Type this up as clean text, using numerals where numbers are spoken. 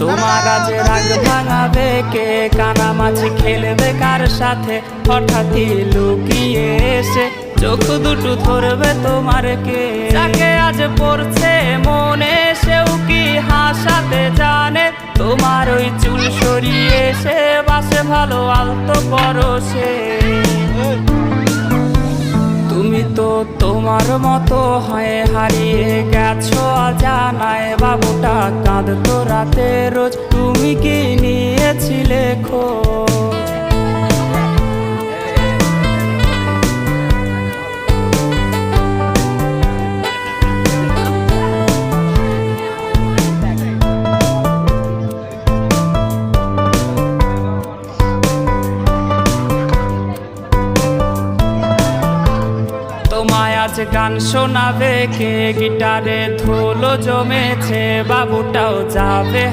তোমার আজ রাগ ভাঙাবে কে, কানামাছি খেলবে কার সাথে, হঠাৎই লুকিয়ে এসে চোখ দুটো ধরবে তোমার কে। যাকে আজ পড়ছে মনে সেও কি হাসাতে জানে, তোমার ওই চুল সরিয়ে সে বাসে ভালো আলতো পরশে। তুমি তো তোমার মতো হয়ে হারিয়ে গেছো অজানায়, বাবুটা কাঁদতো রাতে রোজ, তুমি কি নিয়েছিলে খোঁজ? তোমায় আজ গান শোনাবে কে, গিটারে ধুলো জমেছে, বাবুটাও যাবে।